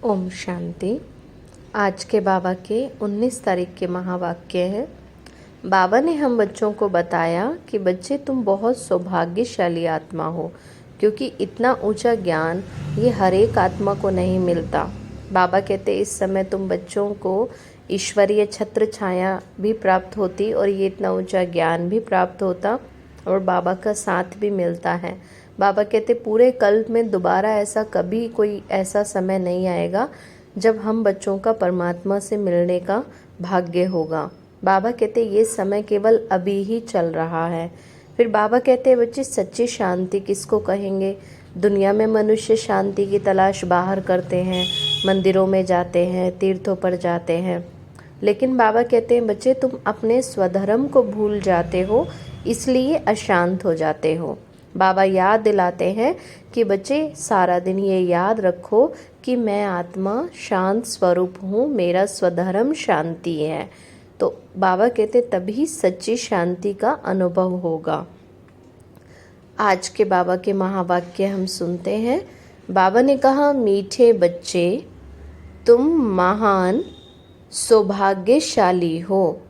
ओम शांति। आज के बाबा के 19 तारीख के महावाक्य है। बाबा ने हम बच्चों को बताया कि बच्चे तुम बहुत सौभाग्यशाली आत्मा हो, क्योंकि इतना ऊंचा ज्ञान ये हर एक आत्मा को नहीं मिलता। बाबा कहते इस समय तुम बच्चों को ईश्वरीय छत्र छाया भी प्राप्त होती और ये इतना ऊंचा ज्ञान भी प्राप्त होता और बाबा का साथ भी मिलता है। बाबा कहते पूरे कल्प में दोबारा ऐसा कभी कोई ऐसा समय नहीं आएगा जब हम बच्चों का परमात्मा से मिलने का भाग्य होगा। बाबा कहते ये समय केवल अभी ही चल रहा है। फिर बाबा कहते हैं बच्चे सच्ची शांति किसको कहेंगे। दुनिया में मनुष्य शांति की तलाश बाहर करते हैं, मंदिरों में जाते हैं, तीर्थों पर जाते हैं, लेकिन बाबा कहते हैं बच्चे तुम अपने स्वधर्म को भूल जाते हो, इसलिए अशांत हो जाते हो। बाबा याद दिलाते हैं कि बच्चे सारा दिन ये याद रखो कि मैं आत्मा शांत स्वरूप हूँ, मेरा स्वधर्म शांति है। तो बाबा कहते तभी सच्ची शांति का अनुभव होगा। आज के बाबा के महावाक्य हम सुनते हैं। बाबा ने कहा मीठे बच्चे तुम महान सौभाग्यशाली हो।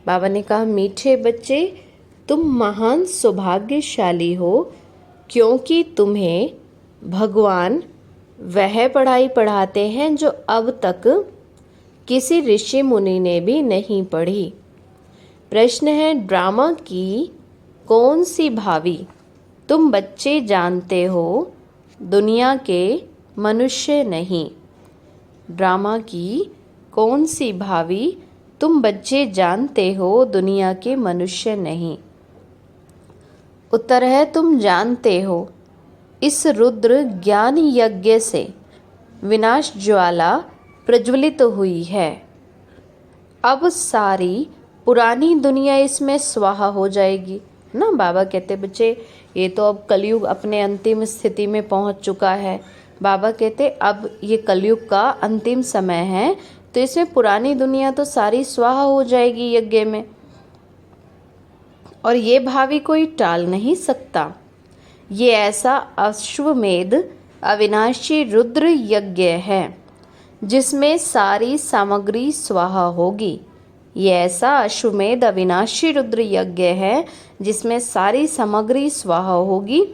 बाबा ने कहा मीठे बच्चे तुम महान सौभाग्यशाली हो, क्योंकि तुम्हें भगवान वह पढ़ाई पढ़ाते हैं जो अब तक किसी ऋषि मुनि ने भी नहीं पढ़ी। प्रश्न है ड्रामा की कौन सी भावी तुम बच्चे जानते हो, दुनिया के मनुष्य नहीं। ड्रामा की कौन सी भावी तुम बच्चे जानते हो, दुनिया के मनुष्य नहीं। उत्तर है तुम जानते हो इस रुद्र ज्ञान यज्ञ से विनाश ज्वाला प्रज्वलित हुई है। अब सारी पुरानी दुनिया इसमें स्वाहा हो जाएगी ना। बाबा कहते बच्चे ये तो अब कलयुग अपने अंतिम स्थिति में पहुंच चुका है। बाबा कहते अब ये कलयुग का अंतिम समय है, तो इसमें पुरानी दुनिया तो सारी स्वाहा हो जाएगी यज्ञ में, और ये भावी कोई टाल नहीं सकता। ये ऐसा अश्वमेध अविनाशी रुद्र यज्ञ है जिसमें सारी सामग्री स्वाहा होगी। ये ऐसा अश्वमेध अविनाशी रुद्र यज्ञ है जिसमें सारी सामग्री स्वाहा होगी,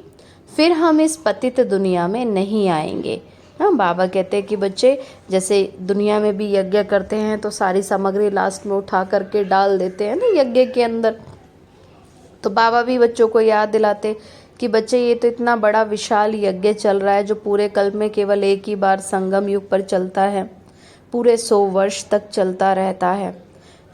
फिर हम इस पतित दुनिया में नहीं आएंगे। हाँ, बाबा कहते हैं कि बच्चे जैसे दुनिया में भी यज्ञ करते हैं तो सारी सामग्री लास्ट में उठा करके डाल देते हैं ना यज्ञ के अंदर। तो बाबा भी बच्चों को याद दिलाते कि बच्चे ये तो इतना बड़ा विशाल यज्ञ चल रहा है जो पूरे कल्प में केवल एक ही बार संगम युग पर चलता है, पूरे 100 वर्ष तक चलता रहता है।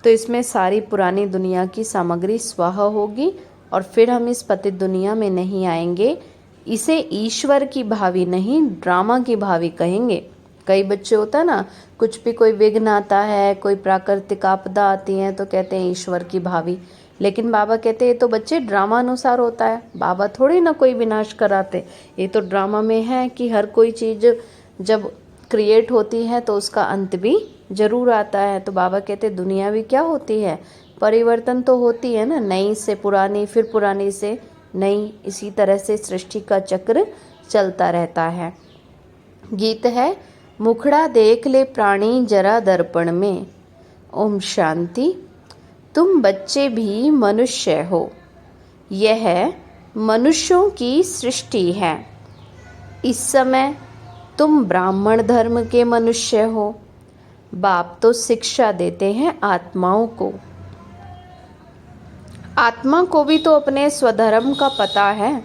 तो इसमें सारी पुरानी दुनिया की सामग्री स्वाहा होगी और फिर हम इस पतित दुनिया में नहीं आएंगे। इसे ईश्वर की भावी नहीं ड्रामा की भावी कहेंगे। कई बच्चे होता है ना, कुछ भी कोई विघ्न आता है, कोई प्राकृतिक आपदा आती है तो कहते हैं ईश्वर की भावी, लेकिन बाबा कहते हैं ये तो बच्चे ड्रामा अनुसार होता है। बाबा थोड़ी ना कोई विनाश कराते, ये तो ड्रामा में है कि हर कोई चीज़ जब क्रिएट होती है तो उसका अंत भी जरूर आता है। तो बाबा कहते दुनिया भी क्या होती है, परिवर्तन तो होती है ना, नई से पुरानी फिर पुरानी से नई, इसी तरह से सृष्टि का चक्र चलता रहता है। गीत है मुखड़ा देख ले प्राणी जरा दर्पण में। ओम शांति। तुम बच्चे भी मनुष्य हो, यह मनुष्यों की सृष्टि है। इस समय तुम ब्राह्मण धर्म के मनुष्य हो। बाप तो शिक्षा देते हैं आत्माओं को। आत्मा को भी तो अपने स्वधर्म का पता है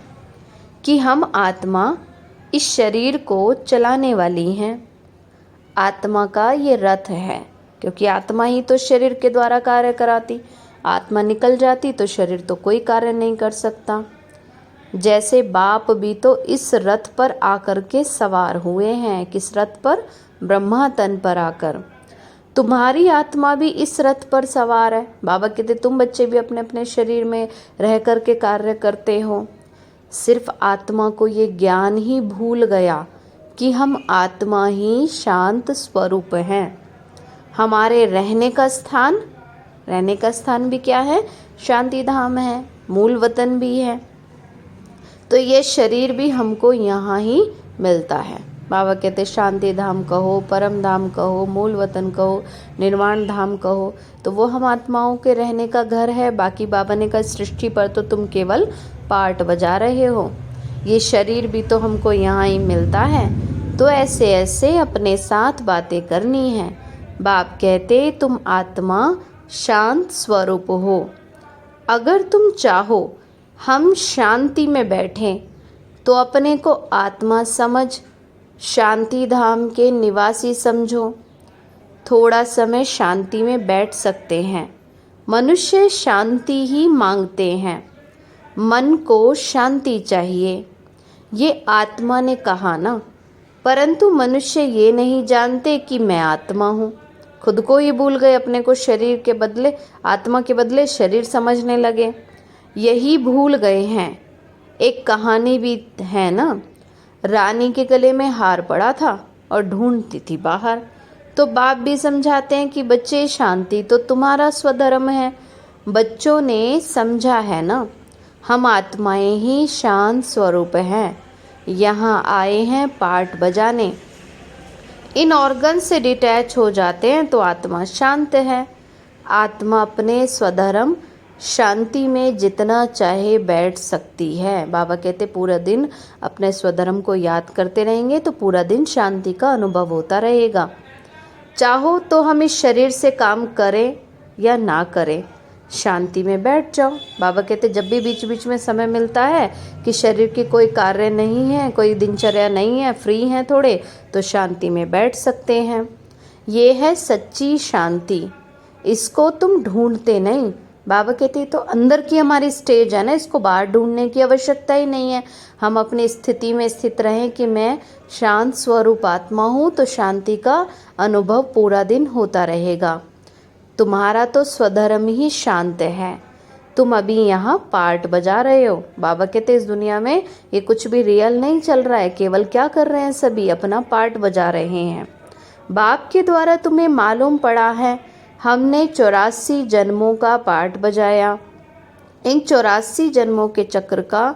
कि हम आत्मा इस शरीर को चलाने वाली हैं। आत्मा का ये रथ है, क्योंकि आत्मा ही तो शरीर के द्वारा कार्य कराती। आत्मा निकल जाती तो शरीर तो कोई कार्य नहीं कर सकता। जैसे बाप भी तो इस रथ पर आकर के सवार हुए हैं। किस रथ पर? ब्रह्मा तन पर आकर। तुम्हारी आत्मा भी इस रथ पर सवार है। बाबा कहते तुम बच्चे भी अपने अपने शरीर में रह कर के कार्य करते हो। सिर्फ आत्मा को ये ज्ञान ही भूल गया कि हम आत्मा ही शांत स्वरूप हैं। हमारे रहने का स्थान भी क्या है? शांति धाम है, मूल वतन भी है। तो ये शरीर भी हमको यहाँ ही मिलता है। बाबा कहते शांति धाम कहो, परम धाम कहो, मूल वतन कहो, निर्वाण धाम कहो, तो वो हम आत्माओं के रहने का घर है। बाकी बाबा ने कहा सृष्टि पर तो तुम केवल पार्ट बजा रहे हो, ये शरीर भी तो हमको यहाँ ही मिलता है। तो ऐसे ऐसे अपने साथ बातें करनी है। बाप कहते तुम आत्मा शांत स्वरूप हो। अगर तुम चाहो हम शांति में बैठें तो अपने को आत्मा समझ शांति धाम के निवासी समझो। थोड़ा समय शांति में बैठ सकते हैं। मनुष्य शांति ही मांगते हैं, मन को शांति चाहिए, ये आत्मा ने कहा ना। परंतु मनुष्य ये नहीं जानते कि मैं आत्मा हूँ। खुद को ही भूल गए, अपने को शरीर के बदले, आत्मा के बदले शरीर समझने लगे। यही भूल गए हैं। एक कहानी भी है ना, रानी के गले में हार पड़ा था और ढूंढती थी बाहर। तो बाप भी समझाते हैं कि बच्चे शांति तो तुम्हारा स्वधर्म है। बच्चों ने समझा है ना, हम आत्माएं ही शांत स्वरूप हैं, यहाँ आए हैं पार्ट बजाने। इन ऑर्गन से डिटैच हो जाते हैं तो आत्मा शांत है। आत्मा अपने स्वधर्म शांति में जितना चाहे बैठ सकती है। बाबा कहते पूरा दिन अपने स्वधर्म को याद करते रहेंगे तो पूरा दिन शांति का अनुभव होता रहेगा। चाहो तो हम इस शरीर से काम करें या ना करें, शांति में बैठ जाओ। बाबा कहते जब भी बीच बीच में समय मिलता है कि शरीर की कोई कार्य नहीं है, कोई दिनचर्या नहीं है, फ्री हैं थोड़े, तो शांति में बैठ सकते हैं। ये है सच्ची शांति, इसको तुम ढूंढते नहीं। बाबा कहते तो अंदर की हमारी स्टेज है ना, इसको बाहर ढूंढने की आवश्यकता ही नहीं है। हम अपनी स्थिति में स्थित रहें कि मैं शांत स्वरूप आत्मा हूँ, तो शांति का अनुभव पूरा दिन होता रहेगा। तुम्हारा तो स्वधर्म ही शांत है। तुम अभी यहाँ पार्ट बजा रहे हो। बाबा कहते इस दुनिया में ये कुछ भी रियल नहीं चल रहा है, केवल क्या कर रहे हैं, सभी अपना पार्ट बजा रहे हैं। बाप के द्वारा तुम्हें मालूम पड़ा है हमने 84 जन्मों का पार्ट बजाया। इन 84 जन्मों के चक्र का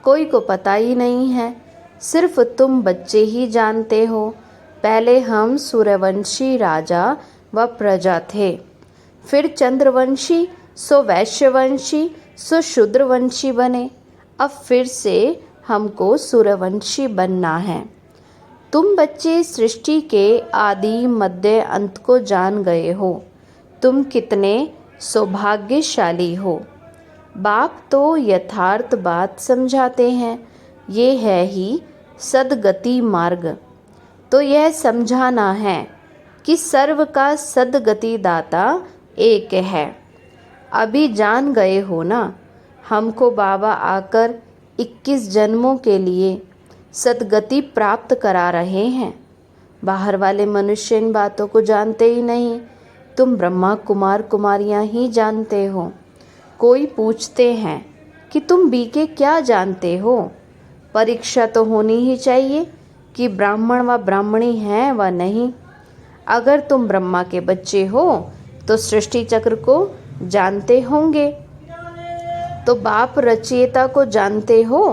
कोई को पता ही नहीं है, सिर्फ तुम बच्चे ही जानते हो। पहले हम सूर्यवंशी राजा व प्रजा थे, फिर चंद्रवंशी, सो वैश्यवंशी, सो शूद्रवंशी बने। अब फिर से हमको सूर्यवंशी बनना है। तुम बच्चे सृष्टि के आदि मध्य अंत को जान गए हो। तुम कितने सौभाग्यशाली हो। बाप तो यथार्थ बात समझाते हैं, ये है ही सदगति मार्ग। तो यह समझाना है कि सर्व का सदगति दाता एक है। अभी जान गए हो ना, हमको बाबा आकर 21 जन्मों के लिए सदगति प्राप्त करा रहे हैं। बाहर वाले मनुष्य इन बातों को जानते ही नहीं, तुम ब्रह्मा कुमार कुमारियाँ ही जानते हो। कोई पूछते हैं कि तुम बीके क्या जानते हो। परीक्षा तो होनी ही चाहिए कि ब्राह्मण व ब्राह्मणी हैं व नहीं। अगर तुम ब्रह्मा के बच्चे हो तो सृष्टि चक्र को जानते होंगे, तो बाप रचयिता को जानते हो।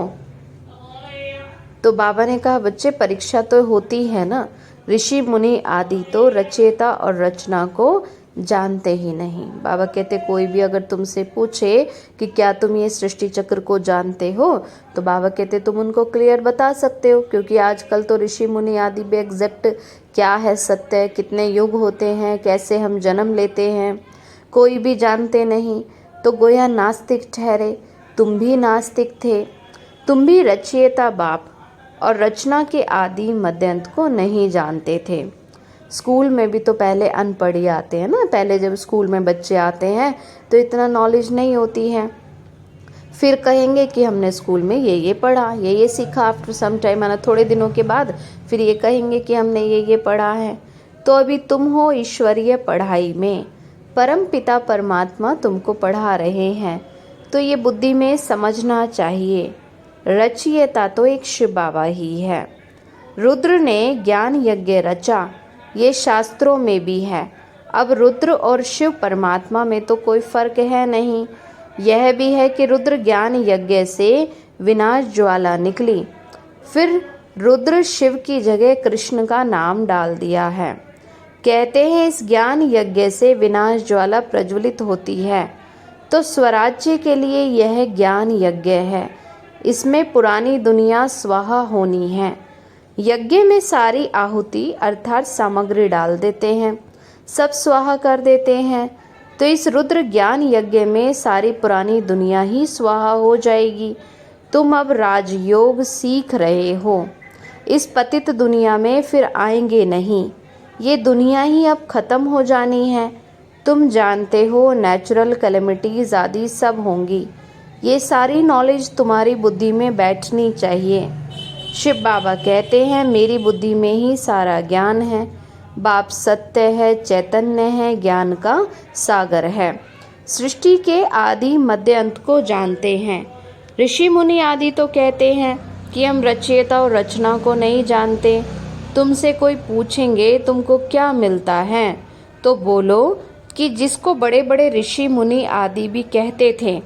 तो बाबा ने कहा बच्चे परीक्षा तो होती है ना, ऋषि मुनि आदि तो रचयिता और रचना को जानते ही नहीं। बाबा कहते कोई भी अगर तुमसे पूछे कि क्या तुम ये सृष्टि चक्र को जानते हो, तो बाबा कहते तुम उनको क्लियर बता सकते हो, क्योंकि आजकल तो ऋषि मुनि आदि भी एग्जैक्ट क्या है सत्य, कितने युग होते हैं, कैसे हम जन्म लेते हैं, कोई भी जानते नहीं। तो गोया नास्तिक ठहरे। तुम भी नास्तिक थे, तुम भी रचयिता बाप और रचना के आदि मध्यांत को नहीं जानते थे। स्कूल में भी तो पहले अनपढ़ ही आते हैं ना, पहले जब स्कूल में बच्चे आते हैं तो इतना नॉलेज नहीं होती है। फिर कहेंगे कि हमने स्कूल में ये पढ़ा, ये सीखा। आफ्टर सम टाइम आना थोड़े दिनों के बाद फिर ये कहेंगे कि हमने ये पढ़ा है। तो अभी तुम हो ईश्वरीय पढ़ाई में, परम पिता परमात्मा तुमको पढ़ा रहे हैं, तो ये बुद्धि में समझना चाहिए। रचयिता तो एक शिव बाबा ही है। रुद्र ने ज्ञान यज्ञ रचा, ये शास्त्रों में भी है। अब रुद्र और शिव परमात्मा में तो कोई फर्क है नहीं। यह भी है कि रुद्र ज्ञान यज्ञ से विनाश ज्वाला निकली, फिर रुद्र शिव की जगह कृष्ण का नाम डाल दिया है। कहते हैं इस ज्ञान यज्ञ से विनाश ज्वाला प्रज्वलित होती है, तो स्वराज्य के लिए यह ज्ञान यज्ञ है। इसमें पुरानी दुनिया स्वाहा होनी है। यज्ञ में सारी आहुति अर्थात सामग्री डाल देते हैं, सब स्वाहा कर देते हैं, तो इस रुद्र ज्ञान यज्ञ में सारी पुरानी दुनिया ही स्वाहा हो जाएगी। तुम अब राजयोग सीख रहे हो, इस पतित दुनिया में फिर आएंगे नहीं। ये दुनिया ही अब खत्म हो जानी है। तुम जानते हो नेचुरल कैलेमिटीज़ आदि सब होंगी। ये सारी नॉलेज तुम्हारी बुद्धि में बैठनी चाहिए। शिव बाबा कहते हैं मेरी बुद्धि में ही सारा ज्ञान है। बाप सत्य है, चैतन्य है, ज्ञान का सागर है। सृष्टि के आदि मध्य अंत को जानते हैं। ऋषि मुनि आदि तो कहते हैं कि हम रचयिता और रचना को नहीं जानते। तुमसे कोई पूछेंगे तुमको क्या मिलता है, तो बोलो कि जिसको बड़े बड़े ऋषि मुनि आदि भी कहते थे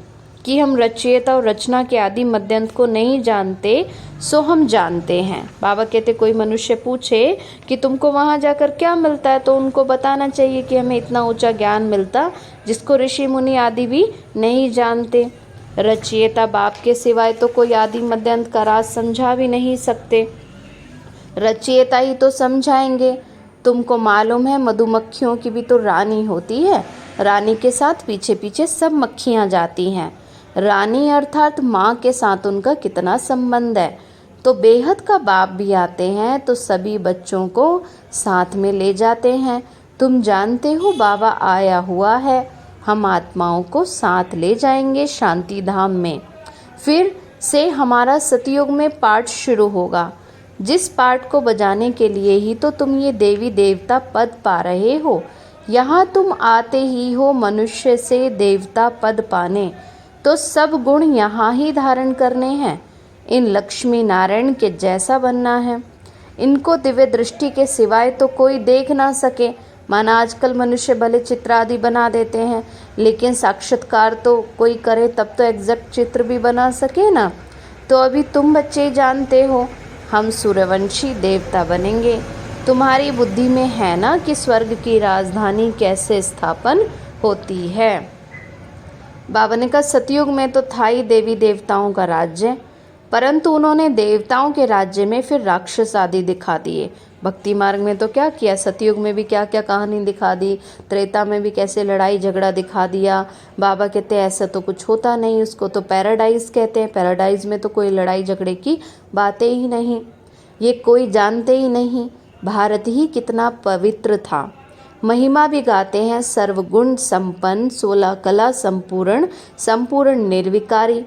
कि हम रचयिता और रचना के आदि मध्यांत को नहीं जानते, सो हम जानते हैं। बाबा कहते कोई मनुष्य पूछे कि तुमको वहाँ जाकर क्या मिलता है, तो उनको बताना चाहिए कि हमें इतना ऊंचा ज्ञान मिलता जिसको ऋषि मुनि आदि भी नहीं जानते। रचयिता बाप के सिवाय तो कोई आदि मध्यांत का राज समझा भी नहीं सकते, रचयिता ही तो समझाएंगे। तुमको मालूम है मधुमक्खियों की भी तो रानी होती है, रानी के साथ पीछे पीछे सब मक्खियाँ जाती हैं। रानी अर्थात माँ के साथ उनका कितना संबंध है। तो बेहद का बाप भी आते हैं तो सभी बच्चों को साथ में ले जाते हैं। तुम जानते हो बाबा आया हुआ है, हम आत्माओं को साथ ले जाएंगे शांति धाम में। फिर से हमारा सतयुग में पाठ शुरू होगा, जिस पाठ को बजाने के लिए ही तो तुम ये देवी देवता पद पा रहे हो। यहाँ तुम आते ही हो मनुष्य से देवता पद पाने, तो सब गुण यहाँ ही धारण करने हैं। इन लक्ष्मी नारायण के जैसा बनना है। इनको दिव्य दृष्टि के सिवाय तो कोई देख ना सके। माना आजकल मनुष्य भले चित्र आदि बना देते हैं, लेकिन साक्षात्कार तो कोई करे तब तो एग्जैक्ट चित्र भी बना सके ना। तो अभी तुम बच्चे जानते हो हम सूर्यवंशी देवता बनेंगे। तुम्हारी बुद्धि में है ना कि स्वर्ग की राजधानी कैसे स्थापन होती है। बाबा ने कहा सतयुग में तो था ही देवी देवताओं का राज्य, परंतु उन्होंने देवताओं के राज्य में फिर राक्षस आदि दिखा दिए। भक्ति मार्ग में तो क्या किया, सतयुग में भी क्या क्या कहानी दिखा दी, त्रेता में भी कैसे लड़ाई झगड़ा दिखा दिया। बाबा कहते हैं ऐसा तो कुछ होता नहीं, उसको तो पैराडाइज कहते हैं। पैराडाइज में तो कोई लड़ाई झगड़े की बातें ही नहीं, ये कोई जानते ही नहीं। भारत ही कितना पवित्र था। महिमा भी गाते हैं सर्वगुण संपन्न, 16 कला संपूर्ण, संपूर्ण निर्विकारी।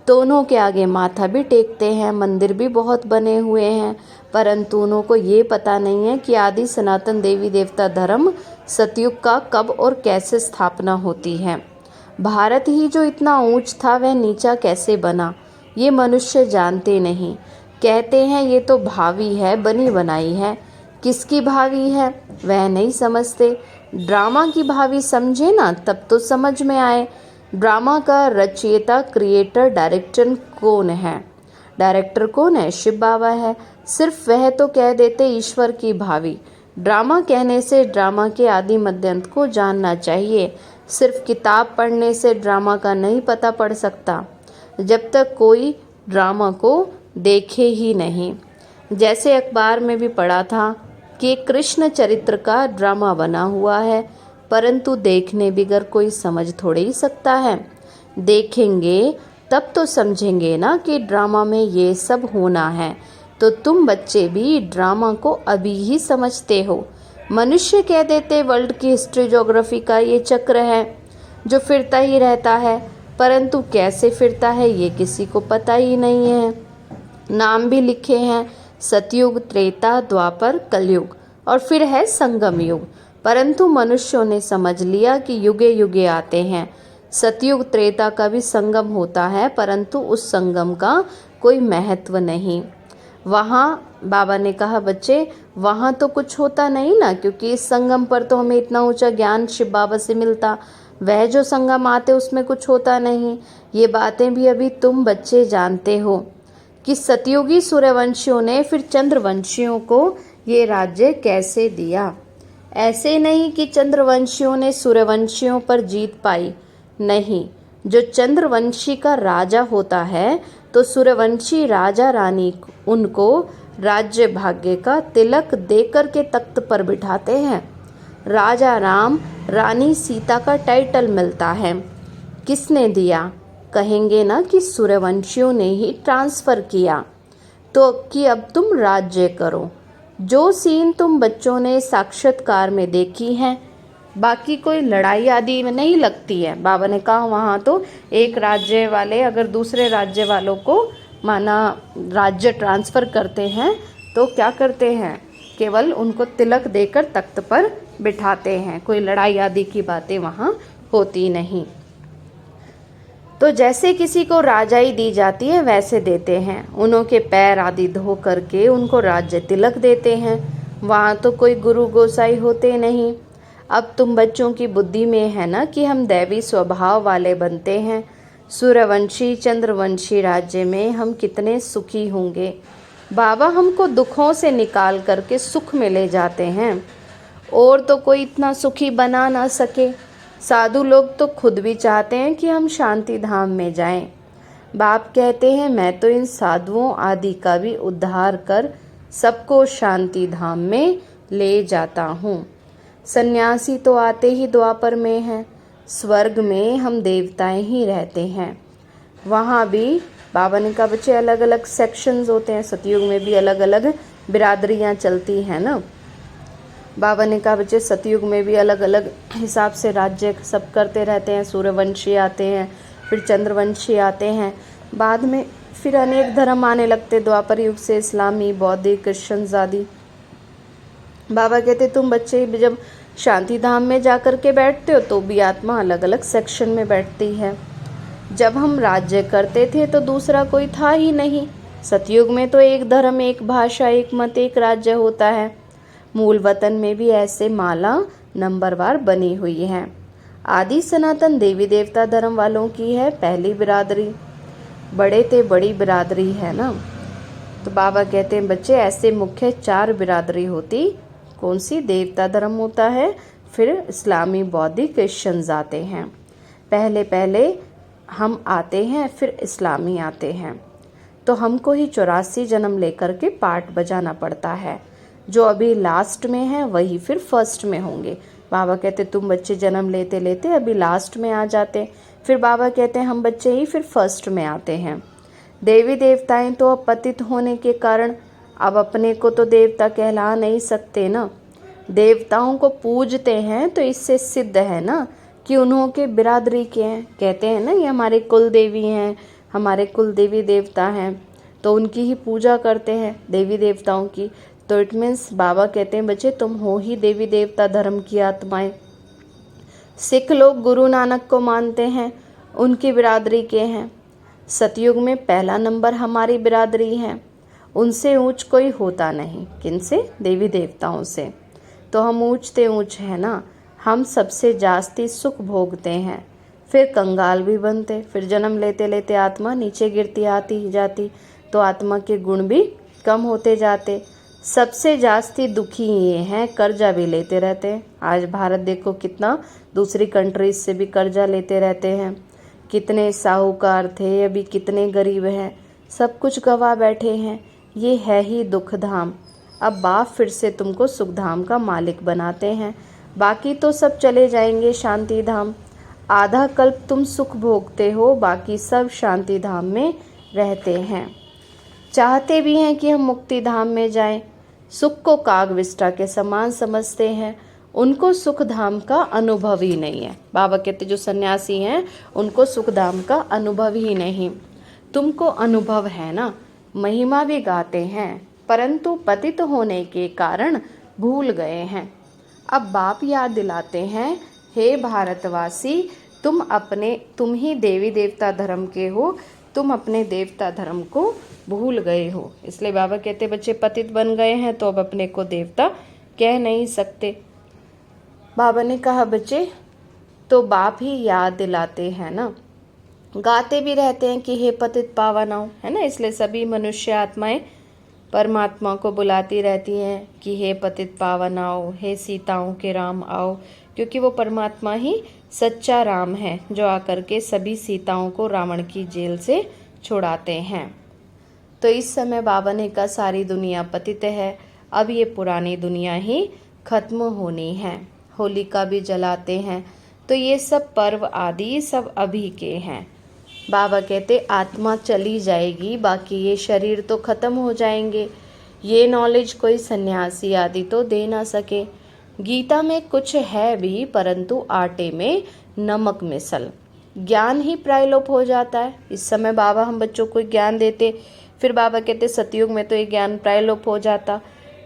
दोनों के आगे माथा भी टेकते हैं, मंदिर भी बहुत बने हुए हैं, परंतु उन्हों को ये पता नहीं है कि आदि सनातन देवी देवता धर्म सतयुग का कब और कैसे स्थापना होती है। भारत ही जो इतना ऊंच था वह नीचा कैसे बना, ये मनुष्य जानते नहीं। कहते हैं ये तो भावी है, बनी बनाई है। किसकी भावी है वह नहीं समझते। ड्रामा की भावी समझे ना तब तो समझ में आए। ड्रामा का रचयिता, क्रिएटर, डायरेक्टर कौन है? डायरेक्टर कौन है? शिव बाबा है। सिर्फ वह तो कह देते ईश्वर की भावी। ड्रामा कहने से ड्रामा के आदि मध्यांत को जानना चाहिए। सिर्फ किताब पढ़ने से ड्रामा का नहीं पता पड़ सकता, जब तक कोई ड्रामा को देखे ही नहीं। जैसे अखबार में भी पढ़ा था कि कृष्ण चरित्र का ड्रामा बना हुआ है, परंतु देखने बगैर कोई समझ थोड़े ही सकता है। देखेंगे तब तो समझेंगे ना कि ड्रामा में ये सब होना है। तो तुम बच्चे भी ड्रामा को अभी ही समझते हो। मनुष्य कह देते वर्ल्ड की हिस्ट्री ज्योग्राफी का ये चक्र है जो फिरता ही रहता है, परंतु कैसे फिरता है ये किसी को पता ही नहीं है। नाम भी लिखे हैं सतयुग, त्रेता, द्वापर, कलयुग और फिर है संगम युग, परंतु मनुष्यों ने समझ लिया कि युगे युगे आते हैं। सतयुग त्रेता का भी संगम होता है, परंतु उस संगम का कोई महत्व नहीं। वहाँ बाबा ने कहा बच्चे वहाँ तो कुछ होता नहीं ना, क्योंकि इस संगम पर तो हमें इतना ऊंचा ज्ञान शिव बाबा से मिलता। वह जो संगम आते उसमें कुछ होता नहीं। ये बातें भी अभी तुम बच्चे जानते हो। कि सतयुगी सूर्यवंशियों ने फिर चंद्रवंशियों को ये राज्य कैसे दिया। ऐसे नहीं कि चंद्रवंशियों ने सूर्यवंशियों पर जीत पाई, नहीं, जो चंद्रवंशी का राजा होता है तो सूर्यवंशी राजा रानी उनको राज्य भाग्य का तिलक देकर के तख्त पर बिठाते हैं। राजा राम, रानी सीता का टाइटल मिलता है। किसने दिया? कहेंगे ना कि सूर्यवंशियों ने ही ट्रांसफर किया, तो कि अब तुम राज्य करो। जो सीन तुम बच्चों ने साक्षात्कार में देखी है, बाकी कोई लड़ाई आदि में नहीं लगती है। बाबा ने कहा वहाँ तो एक राज्य वाले अगर दूसरे राज्य वालों को माना राज्य ट्रांसफ़र करते हैं तो क्या करते हैं, केवल उनको तिलक देकर तख्त पर बिठाते हैं। कोई लड़ाई आदि की बातें वहाँ होती नहीं। तो जैसे किसी को राजाई दी जाती है वैसे देते हैं। उन्हों के पैर आदि धो करके उनको राज्य तिलक देते हैं। वहाँ तो कोई गुरु गोसाई होते नहीं। अब तुम बच्चों की बुद्धि में है ना कि हम दैवी स्वभाव वाले बनते हैं। सूर्यवंशी चंद्रवंशी राज्य में हम कितने सुखी होंगे। बाबा हमको दुखों से निकाल करके सुख में ले जाते हैं, और तो कोई इतना सुखी बना ना सके। साधु लोग तो खुद भी चाहते हैं कि हम शांति धाम में जाएं। बाप कहते हैं मैं तो इन साधुओं आदि का भी उद्धार कर सबको शांति धाम में ले जाता हूँ। सन्यासी तो आते ही द्वापर में हैं। स्वर्ग में हम देवताएं ही रहते हैं। वहाँ भी बाबा ने कहा बच्चे अलग अलग सेक्शंस होते हैं। सतयुग में भी अलग अलग बिरादरियाँ चलती हैं ना। बाबा ने कहा बच्चे सतयुग में भी अलग अलग हिसाब से राज्य सब करते रहते हैं। सूर्यवंशी आते हैं, फिर चंद्रवंशी आते हैं, बाद में फिर अनेक धर्म आने लगते द्वापर युग से, इस्लामी, बौद्धिक, क्रिश्चियन आदि। बाबा कहते तुम बच्चे जब शांति धाम में जा कर के बैठते हो तो भी आत्मा अलग अलग सेक्शन में बैठती है। जब हम राज्य करते थे तो दूसरा कोई था ही नहीं। सतयुग में तो एक धर्म, एक भाषा, एक मत, एक राज्य होता है। मूल वतन में भी ऐसे माला नंबरवार बनी हुई है। आदि सनातन देवी देवता धर्म वालों की है पहली बिरादरी। बड़े ते बड़ी बिरादरी है ना। तो बाबा कहते हैं बच्चे ऐसे मुख्य 4 बिरादरी होती। कौन सी? देवता धर्म होता है, फिर इस्लामी, बौद्धिक, क्रिश्चियन आते हैं। पहले पहले हम आते हैं, फिर इस्लामी आते हैं। तो हमको ही 84 जन्म लेकर के पाठ बजाना पड़ता है। जो अभी लास्ट में है वही फिर फर्स्ट में होंगे। बाबा कहते तुम बच्चे जन्म लेते लेते अभी लास्ट में आ जाते, फिर बाबा कहते हैं हम बच्चे ही फिर फर्स्ट में आते हैं। देवी देवताएं तो अब पतित होने के कारण अब अपने को तो देवता कहला नहीं सकते ना। देवताओं को पूजते हैं तो इससे सिद्ध है ना कि उन्हों के बिरादरी के हैं। कहते हैं ना ये हमारे कुल देवी हैं, हमारे कुल देवी देवता हैं, तो उनकी ही पूजा करते हैं देवी देवताओं की। तो इट मीन्स बाबा कहते हैं बच्चे तुम हो ही देवी देवता धर्म की आत्माएं। सिख लोग गुरु नानक को मानते हैं, उनकी बिरादरी के हैं। सतयुग में पहला नंबर हमारी बिरादरी है। उनसे ऊंच कोई होता नहीं। किनसे? देवी देवताओं से। तो हम ऊंचते ऊंच है ना। हम सबसे जास्ती सुख भोगते हैं, फिर कंगाल भी बनते, फिर जन्म लेते लेते आत्मा नीचे गिरती आती जाती, तो आत्मा के गुण भी कम होते जाते। सबसे जास्ती दुखी ये हैं, कर्जा भी लेते रहते हैं। आज भारत देखो कितना दूसरी कंट्रीज से भी कर्जा लेते रहते हैं। कितने साहूकार थे, अभी कितने गरीब हैं, सब कुछ गवा बैठे हैं। ये है ही दुख धाम। अब बाप फिर से तुमको सुख धाम का मालिक बनाते हैं। बाकी तो सब चले जाएंगे शांति धाम। आधा कल्प तुम सुख भोगते हो, बाकी सब शांति धाम में रहते हैं। चाहते भी हैं कि हम मुक्ति धाम में जाएं। सुख को कागविष्टा के समान समझते हैं। उनको सुख धाम का अनुभव ही नहीं है। बाबा कहते जो सन्यासी हैं उनको सुख धाम का अनुभव ही नहीं। तुमको अनुभव है ना। महिमा भी गाते हैं, परंतु पतित होने के कारण भूल गए हैं। अब बाप याद दिलाते हैं, हे भारतवासी, तुम ही देवी देवता धर्म के हो, तुम अपने देवता धर्म को भूल गए हो। इसलिए बाबा कहते बच्चे पतित बन गए हैं तो अब अपने को देवता कह नहीं सकते। बाबा ने कहा बच्चे तो बाप ही याद दिलाते हैं ना। गाते भी रहते हैं कि हे पतित पावनाओ, है ना। इसलिए सभी मनुष्य आत्माएं परमात्मा को बुलाती रहती हैं कि हे पतित पावनाओ, हे सीताओं के राम आओ, क्योंकि वो परमात्मा ही सच्चा राम है जो आकर के सभी सीताओं को रावण की जेल से छुड़ाते हैं। तो इस समय बाबा ने कहा सारी दुनिया पतित है, अब ये पुरानी दुनिया ही खत्म होनी है। होलिका भी जलाते हैं। तो ये सब पर्व आदि सब अभी के हैं। बाबा कहते आत्मा चली जाएगी, बाकी ये शरीर तो खत्म हो जाएंगे। ये नॉलेज कोई सन्यासी आदि तो दे ना सके। गीता में कुछ है भी, परंतु आटे में नमक मिसल ज्ञान ही प्रायलोप हो जाता है। इस समय बाबा हम बच्चों को ज्ञान देते, फिर बाबा कहते सतयुग में तो ये ज्ञान प्रायलोप हो जाता।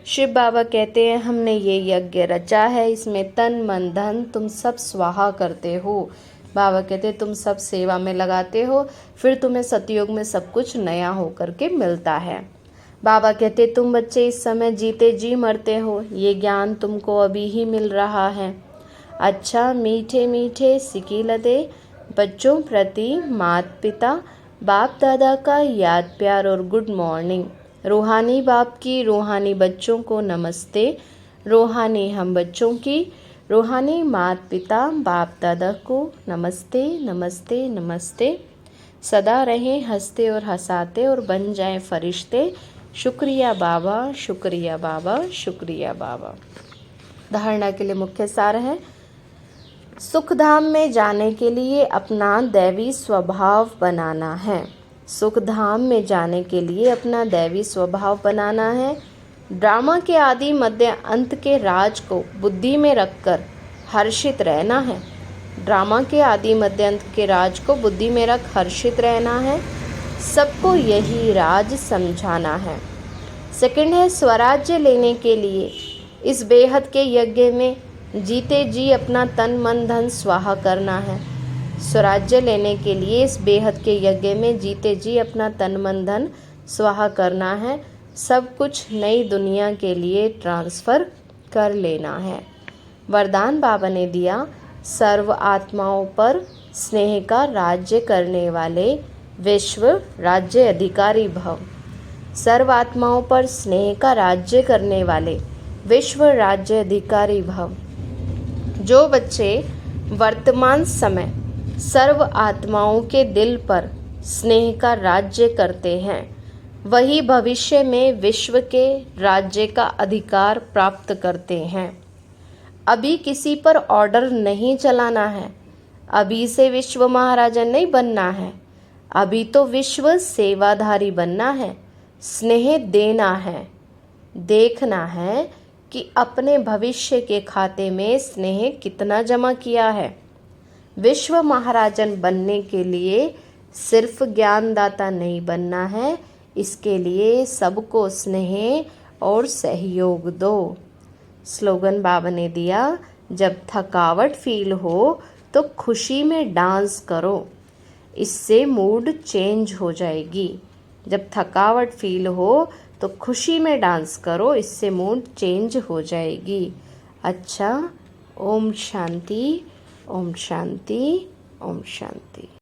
शिव बाबा कहते हैं हमने ये यज्ञ रचा है, इसमें तन मन धन तुम सब स्वाहा करते हो। बाबा कहते तुम सब सेवा में लगाते हो, फिर तुम्हें सतयुग में सब कुछ नया होकर के मिलता है। बाबा कहते तुम बच्चे इस समय जीते जी मरते हो, ये ज्ञान तुमको अभी ही मिल रहा है। अच्छा मीठे मीठे सिकीलते बच्चों प्रति माता पिता बाप दादा का याद प्यार और गुड मॉर्निंग। रूहानी बाप की रूहानी बच्चों को नमस्ते, रूहानी हम बच्चों की रूहानी माता पिता बाप दादा को नमस्ते नमस्ते नमस्ते। सदा रहें हंसते और हंसाते और बन जाएं फरिश्ते। शुक्रिया बाबा, शुक्रिया बाबा, शुक्रिया बाबा। धारणा के लिए मुख्य सार है, सुखधाम में जाने के लिए अपना दैवी स्वभाव बनाना है। सुखधाम में जाने के लिए अपना दैवी स्वभाव बनाना है। ड्रामा के आदि मध्य अंत के राज को बुद्धि में रखकर हर्षित रहना है। ड्रामा के आदि मध्य अंत के राज को बुद्धि में रख हर्षित रहना है। सबको यही राज समझाना है। सेकंड है, स्वराज्य लेने के लिए इस बेहद के यज्ञ में जीते जी अपना तन मन धन स्वाहा करना है। स्वराज्य लेने के लिए इस बेहद के यज्ञ में जीते जी अपना तन मन धन स्वाहा करना है। सब कुछ नई दुनिया के लिए ट्रांसफ़र कर लेना है। वरदान बाबा ने दिया, सर्व आत्माओं पर स्नेह का राज्य करने वाले विश्व राज्य अधिकारी भव। सर्व आत्माओं पर स्नेह का राज्य करने वाले विश्व राज्य अधिकारी भव। जो बच्चे वर्तमान समय सर्व आत्माओं के दिल पर स्नेह का राज्य करते हैं, वही भविष्य में विश्व के राज्य का अधिकार प्राप्त करते हैं। अभी किसी पर ऑर्डर नहीं चलाना है, अभी से विश्व महाराजा नहीं बनना है, अभी तो विश्व सेवाधारी बनना है। स्नेह देना है, देखना है कि अपने भविष्य के खाते में स्नेह कितना जमा किया है। विश्व महाराजन बनने के लिए सिर्फ ज्ञानदाता नहीं बनना है, इसके लिए सबको स्नेह और सहयोग दो। स्लोगन बाबा ने दिया, जब थकावट फील हो तो खुशी में डांस करो, इससे मूड चेंज हो जाएगी। जब थकावट फील हो तो खुशी में डांस करो, इससे मूड चेंज हो जाएगी। अच्छा, ओम शांति, ओम शांति, ओम शांति।